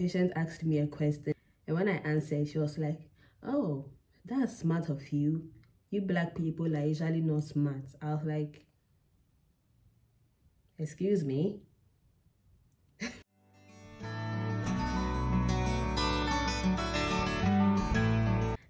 Patient asked me a question, and when I answered, she was like, "Oh, that's smart of you. You black people are usually not smart." I was like, "Excuse me."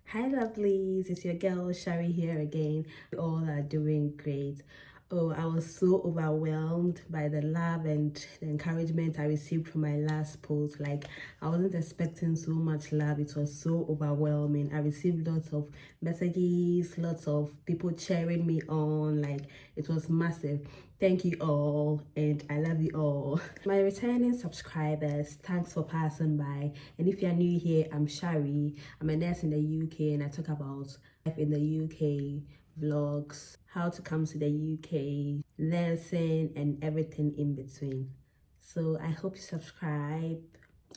Hi lovelies, it's your girl Sharry here again. We all are doing great. Oh, I was so overwhelmed by the love and the encouragement I received from my last post. Like, I wasn't expecting so much love. It was so overwhelming. I received lots of messages, lots of people cheering me on. Like, it was massive. Thank you all, and I love you all. My returning subscribers, thanks for passing by. And if you're new here, I'm Sharry. I'm a nurse in the UK, and I talk about life in the UK, vlogs, how to come to the UK, nursing, and everything in between. So I hope you subscribe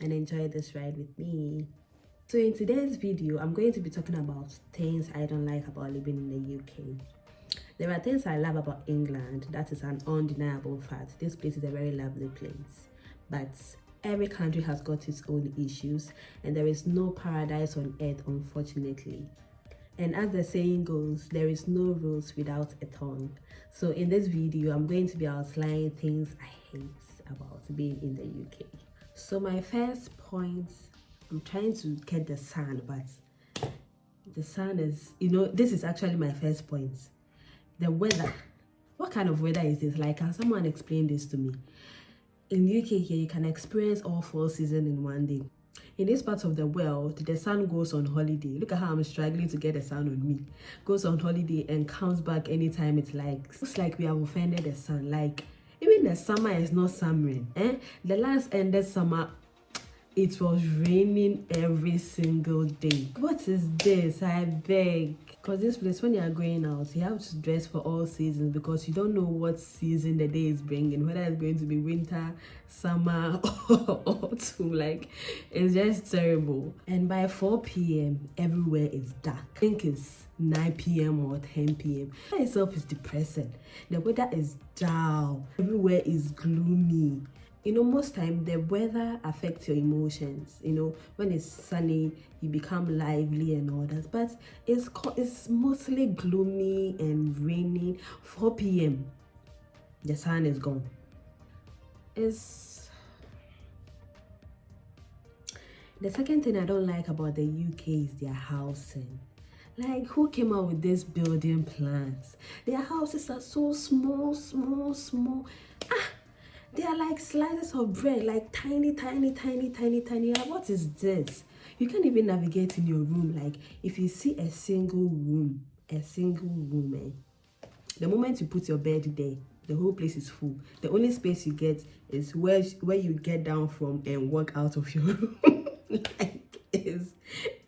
and enjoy this ride with me. So in today's video, I'm going to be talking about things I don't like about living in the UK. There are things I love about England. That is an undeniable fact. This place is a very lovely place. But every country has got its own issues, and there is no paradise on earth, unfortunately. And as the saying goes, there is no rose without a thorn. So in this video, I'm going to be outlining things I hate about being in the UK. So my first point, I'm trying to get the sun, but the sun is, this is actually my first point. The weather. What kind of weather is this? Like, can someone explain this to me? In UK here, you can experience all 4 seasons in one day. In this part of the world, the sun goes on holiday. Look at how I'm struggling to get the sun on me. Goes on holiday and comes back anytime it likes. Looks like we have offended the sun. Like, even the summer is not summering. The last ended summer, it was raining every single day. What is this? I beg. Because this place, when you are going out, you have to dress for all seasons because you don't know what season the day is bringing, whether it's going to be winter, summer, or autumn. Like, it's just terrible. And by 4 p.m., everywhere is dark. I think it's 9 p.m. or 10 p.m. That itself is depressing. The weather is down. Everywhere is gloomy. Most time the weather affects your emotions. When it's sunny, you become lively and all that. But it's mostly gloomy and raining. 4 p.m. the sun is gone. It's the second thing I don't like about the UK is their housing. Like, who came up with these building plans? Their houses are so small. They are like slices of bread, like tiny. Like, what is this? You can't even navigate in your room. Like, if you see a single room, the moment you put your bed there, the whole place is full. The only space you get is where you get down from and walk out of your room. Like,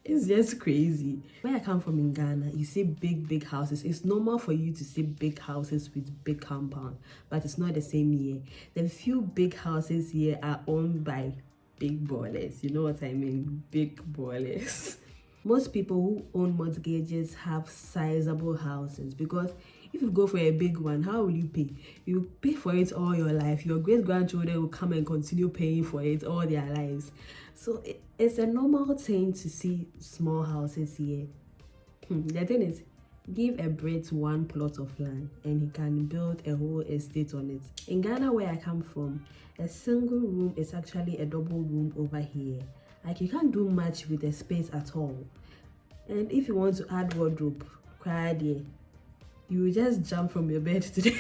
it's just crazy. Where I come from in Ghana, you see big houses. It's normal for you to see big houses with big compound, but it's not the same here. The few big houses here are owned by big ballers. You know what I mean? Big ballers. Most people who own mortgages have sizable houses because if you go for a big one, how will you pay? You pay for it all your life. Your great-grandchildren will come and continue paying for it all their lives. So it's a normal thing to see small houses here. The thing is, give a Brit one plot of land and he can build a whole estate on it. In Ghana, where I come from, a single room is actually a double room over here. Like, you can't do much with the space at all. And if you want to add wardrobe, cry there. You just jump from your bed to the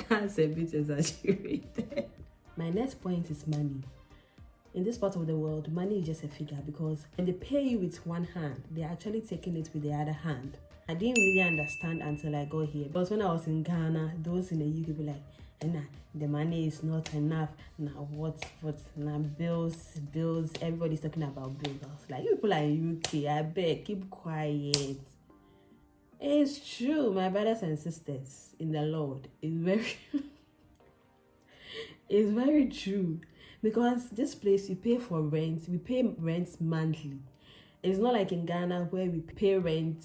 That's a bit exaggerated. My next point is money. In this part of the world, money is just a figure because when they pay you with one hand, they're actually taking it with the other hand. I didn't really understand until I got here. Because when I was in Ghana, those in the UK be like, nah, the money is not enough. Now what, now bills, everybody's talking about bills. I was like, you people are in UK, I beg, keep quiet. It's true, my brothers and sisters in the Lord. It's very true. Because this place, you pay for rent. We pay rent monthly. It's not like in Ghana where we pay rent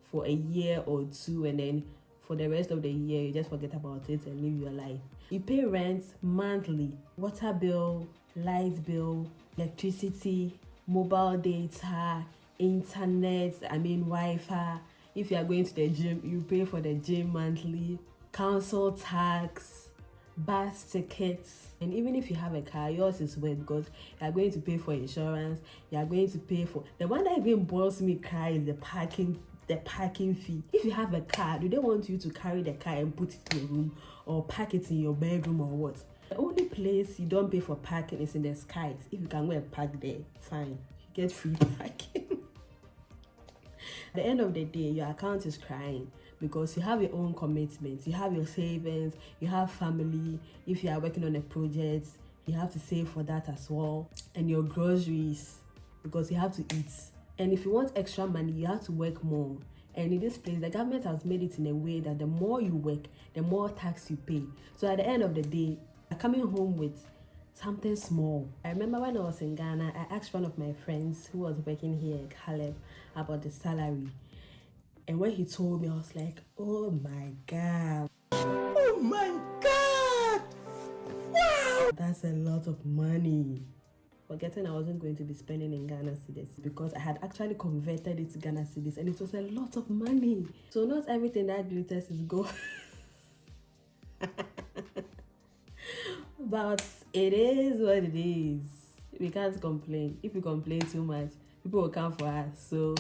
for a year or two and then for the rest of the year. You just forget about it and live your life. You pay rent monthly, water bill, light bill, electricity, mobile data, internet, Wi-Fi. If you are going to the gym, you pay for the gym monthly, council tax, bus tickets. And even if you have a car, yours is worth, because you are going to pay for insurance, you are going to pay for the one that even boils me cry is the parking fee. If you have a car, do they want you to carry the car and put it in your room or park it in your bedroom or what? The only place you don't pay for parking is in the skies. If you can go and park there, fine, you get free parking. At the end of the day, your account is crying because you have your own commitments, you have your savings, you have family. If you are working on a project, you have to save for that as well, and your groceries, because you have to eat. And if you want extra money, you have to work more. And in this place, the government has made it in a way that the more you work, the more tax you pay. So at the end of the day, you're coming home with something small. I remember when I was in Ghana, I asked one of my friends who was working here in Caleb about the salary. And when he told me, I was like, oh my God. Oh my God! Wow! That's a lot of money. Forgetting I wasn't going to be spending in Ghana cedis, because I had actually converted it to Ghana cedis and it was a lot of money. So not everything that glitters is gold. But it is what it is. We can't complain. If we complain too much, people will come for us. So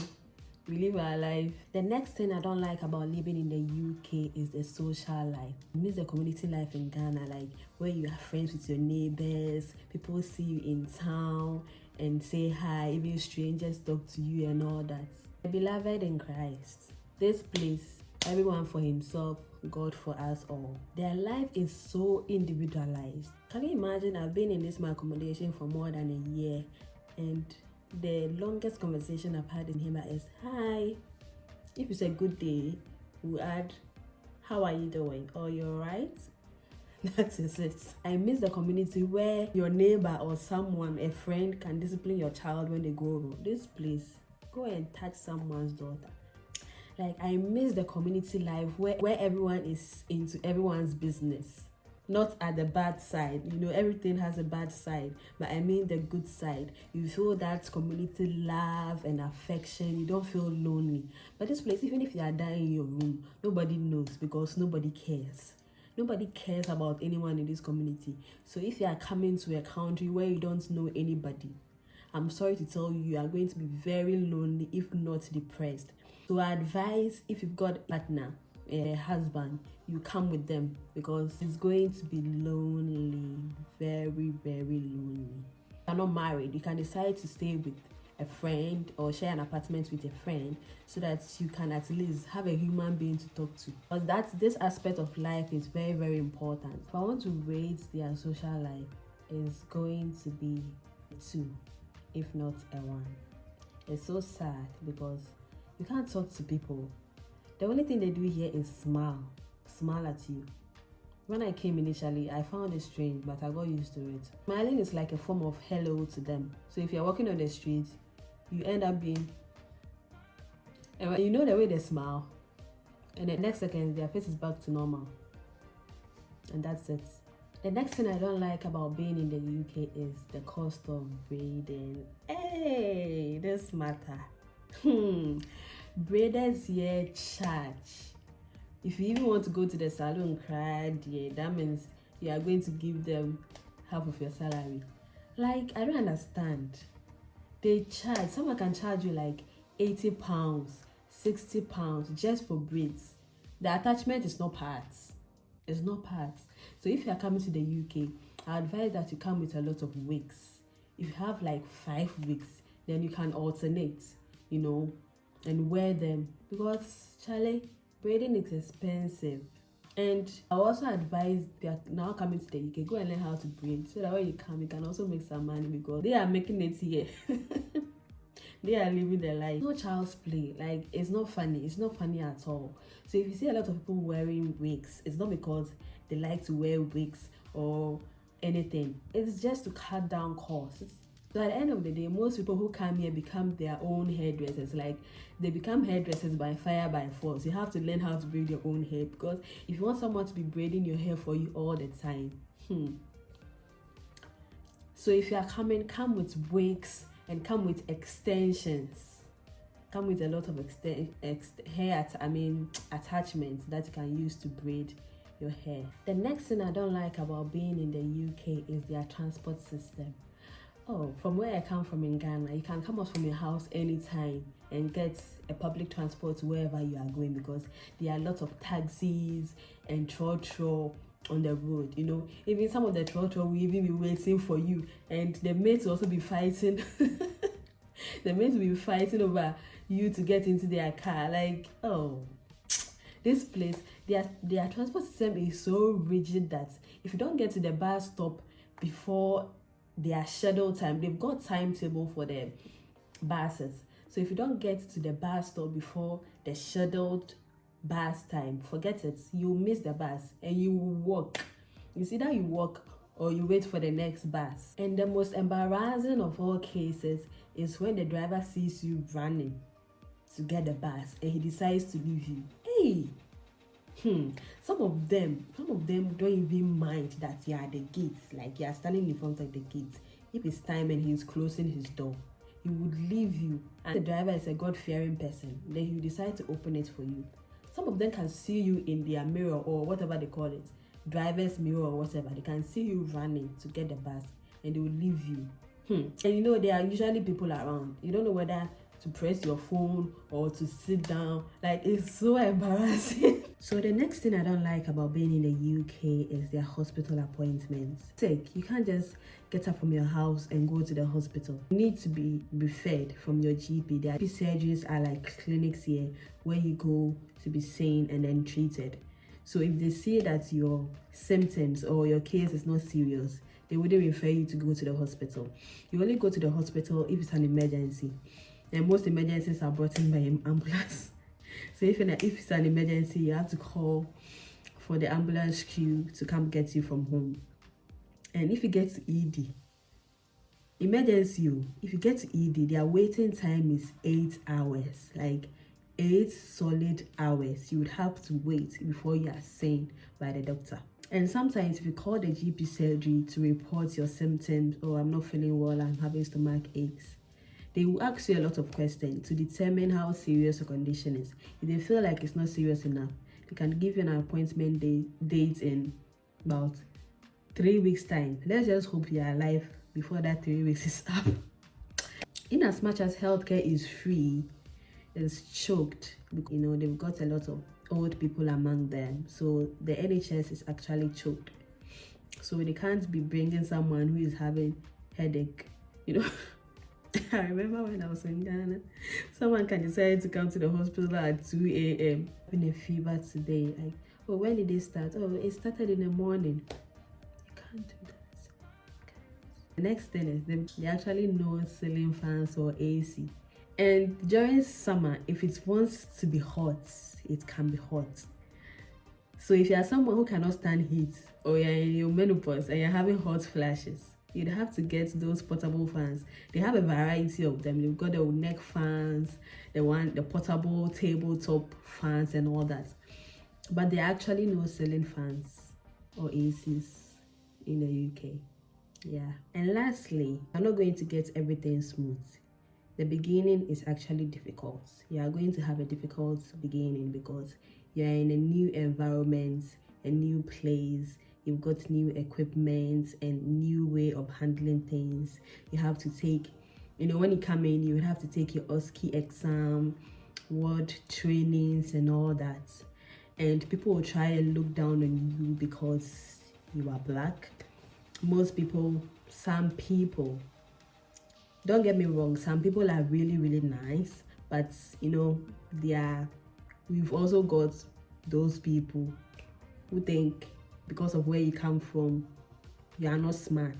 we live our life. The next thing I don't like about living in the UK is the social life. I miss the community life in Ghana, like where you are friends with your neighbors, people see you in town and say hi, even strangers talk to you and all that. My beloved in Christ, this place, everyone for himself, God for us all. Their life is so individualized. Can you imagine? I've been in this my accommodation for more than a year, and the longest conversation I've had in here is hi. If it's a good day, we add how are you doing, or you're right. That is it. I miss the community where your neighbor or someone, a friend, can discipline your child when they go wrong. This place, go and touch someone's daughter. Like, I miss the community life where everyone is into everyone's business. Not at the bad side. You know, everything has a bad side, but I mean the good side. You feel that community love and affection. You don't feel lonely. But this place, even if you are dying in your room, nobody knows, because nobody cares. Nobody cares about anyone in this community. So if you are coming to a country where you don't know anybody, I'm sorry to tell you, you are going to be very lonely, if not depressed. So I advise, if you've got a partner, a husband, you come with them, because it's going to be lonely, very, very lonely. If you're not married, you can decide to stay with a friend or share an apartment with a friend, so that you can at least have a human being to talk to. But this aspect of life is very, very important. If I want to rate their social life, it's going to be a 2, if not a 1. It's so sad because you can't talk to people. The only thing they do here is smile at you. When I came initially, I found it strange, but I got used to it. Smiling is like a form of hello to them. So if you're walking on the street, you end up being, and you know the way they smile, and the next second their face is back to normal, and that's it. The next thing I don't like about being in the UK is the cost of braiding. Hey, this matter. Braiders here charge. If you even want to go to the salon cry, that means you are going to give them half of your salary. Like, I don't understand. They charge, someone can charge you like £80, £60 just for braids. The attachment is not parts. It's not parts. So if you are coming to the UK, I advise that you come with a lot of wigs. If you have like 5 wigs, then you can alternate, you know, and wear them, because Charlie, braiding is expensive. And I also advise, if you are now coming to the UK, go and learn how to braid, so that when you come, you can also make some money, because they are making it here. They are living their life. No child's play. Like, it's not funny. It's not funny at all. So if you see a lot of people wearing wigs, it's not because they like to wear wigs or anything. It's just to cut down costs. So at the end of the day, most people who come here become their own hairdressers. Like, they become hairdressers by fire, by force. You have to learn how to braid your own hair, because if you want someone to be braiding your hair for you all the time, So if you are coming, come with wigs and come with extensions. Come with a lot of attachments that you can use to braid your hair. The next thing I don't like about being in the UK is their transport system. Oh, from where I come from in Ghana, you can come out from your house anytime and get a public transport wherever you are going, because there are lots of taxis and trotro on the road. You know, even some of the trotro will even be waiting for you, and the mates will also be fighting. The mates will be fighting over you to get into their car. Like, oh, this place, their transport system is so rigid that if you don't get to the bus stop before their scheduled time, they've got timetable for the buses. So if you don't get to the bus stop before the scheduled bus time, forget it. You'll miss the bus and you will walk. It's either you walk or you wait for the next bus. And the most embarrassing of all cases is when the driver sees you running to get the bus and he decides to leave you. Hey, some of them don't even mind that you are at the gates, like you are standing in front of the gates. If it's time and he's closing his door, he would leave you, and the driver is a God-fearing person, then he will decide to open it for you. Some of them can see you in their mirror, or whatever they call it, driver's mirror or whatever. They can see you running to get the bus and they will leave you. And you know, there are usually people around. You don't know whether to press your phone or to sit down. Like, it's so embarrassing. So the next thing I don't like about being in the UK is their hospital appointments. You can't just get up from your house and go to the hospital. You need to be referred from your GP. Their GP surgeries are like clinics here where you go to be seen and then treated. So if they see that your symptoms or your case is not serious, they wouldn't refer you to go to the hospital. You only go to the hospital if it's an emergency. And most emergencies are brought in by an ambulance. So if it's an emergency, you have to call for the ambulance queue to come get you from home. And if you get to ED, if you get to ED, their waiting time is 8 hours. Like 8 solid hours. You would have to wait before you are seen by the doctor. And sometimes if you call the GP surgery to report your symptoms, oh, I'm not feeling well, I'm having stomach aches, they will ask you a lot of questions to determine how serious your condition is. If they feel like it's not serious enough, they can give you an appointment date in about 3 weeks time. Let's just hope you are alive before that 3 weeks is up. In as much as healthcare is free, it's choked. You know, they've got a lot of old people among them, so the NHS is actually choked. So they can't be bringing someone who is having headache, you know. I remember when I was in Ghana, someone can decide to come to the hospital at 2 a.m. in a fever today. Like, oh, when did it start? Oh, it started in the morning. You can't do that. The next thing is they actually know ceiling fans or AC. And during summer, if it wants to be hot, it can be hot. So if you are someone who cannot stand heat, or you're in your menopause and you're having hot flashes, you'd have to get those portable fans. They have a variety of them. They've got the neck fans, the portable tabletop fans and all that. But there are actually no ceiling fans or ACs in the UK. Yeah. And lastly, I'm not going to get everything smooth. The beginning is actually difficult. You are going to have a difficult beginning because you're in a new environment, a new place. You've got new equipment and new way of handling things. You have to take, you know, when you come in, you would have to take your OSCE exam, word trainings and all that. And people will try and look down on you because you are black. Some people, don't get me wrong, some people are really, really nice, but you know, we've also got those people who think because of where you come from, you are not smart.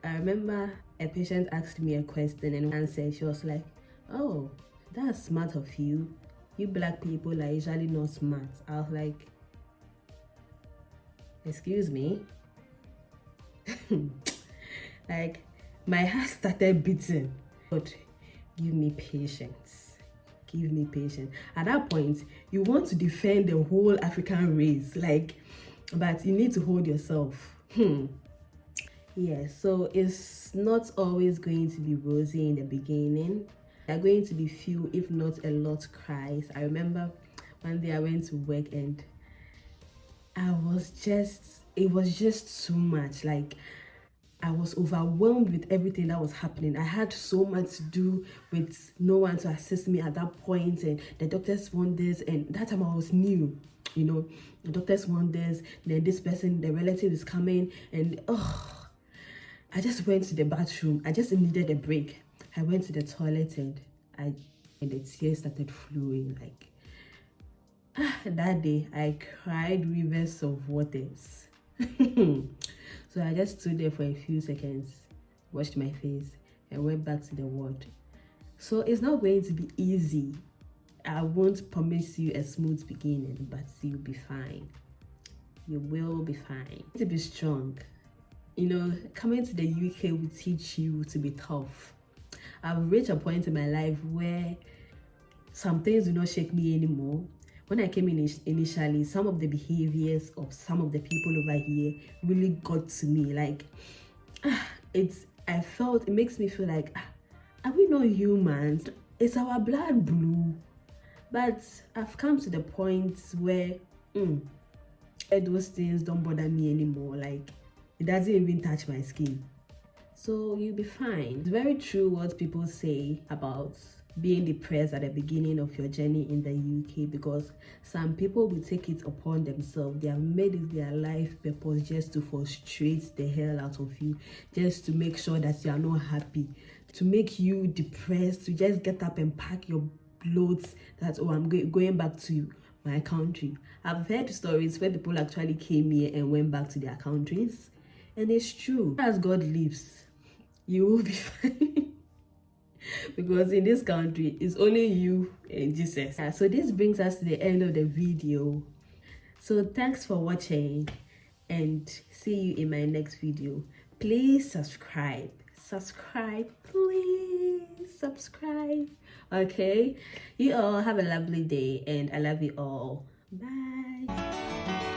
I remember a patient asked me a question and answered. She was like, oh, that's smart of you. You black people are usually not smart. I was like, excuse me? Like, My heart started beating. God, give me patience. Give me patience. At that point, you want to defend the whole African race, like, but you need to hold yourself. Yeah, so it's not always going to be rosy in the beginning. There are going to be few, if not a lot, cries. I remember one day I went to work and it was just too much. Like, I was overwhelmed with everything that was happening. I had so much to do with no one to assist me at that point, and the doctors want this, and that time I was new. You know, the doctors want this, then this person, the relative is coming, and I just went to the bathroom. I just needed a break. I went to the toilet and the tears started flowing. Like, that day I cried rivers of waters. So I just stood there for a few seconds, washed my face, and went back to the ward. So it's not going to be easy. I won't promise you a smooth beginning, but you'll be fine. You will be fine. You need to be strong. You know, coming to the UK will teach you to be tough. I've reached a point in my life where some things do not shake me anymore. When I came in initially, some of the behaviors of some of the people over here really got to me. Like, it makes me feel like, are we not humans? Is our blood blue? But I've come to the point where those things don't bother me anymore. Like, it doesn't even touch my skin. So you'll be fine. It's very true what people say about being depressed at the beginning of your journey in the UK, because some people will take it upon themselves. They have made it their life purpose just to frustrate the hell out of you, just to make sure that you are not happy, to make you depressed, to just get up and pack your clothes that, oh, I'm going back to my country. I've heard stories where people actually came here and went back to their countries, and it's true. As God lives, you will be fine. Because in this country, it's only you and Jesus. Yeah, so this brings us to the end of the video. So thanks for watching, and see you in my next video. Please subscribe. Please subscribe. Okay, you all have a lovely day, and I love you all. Bye.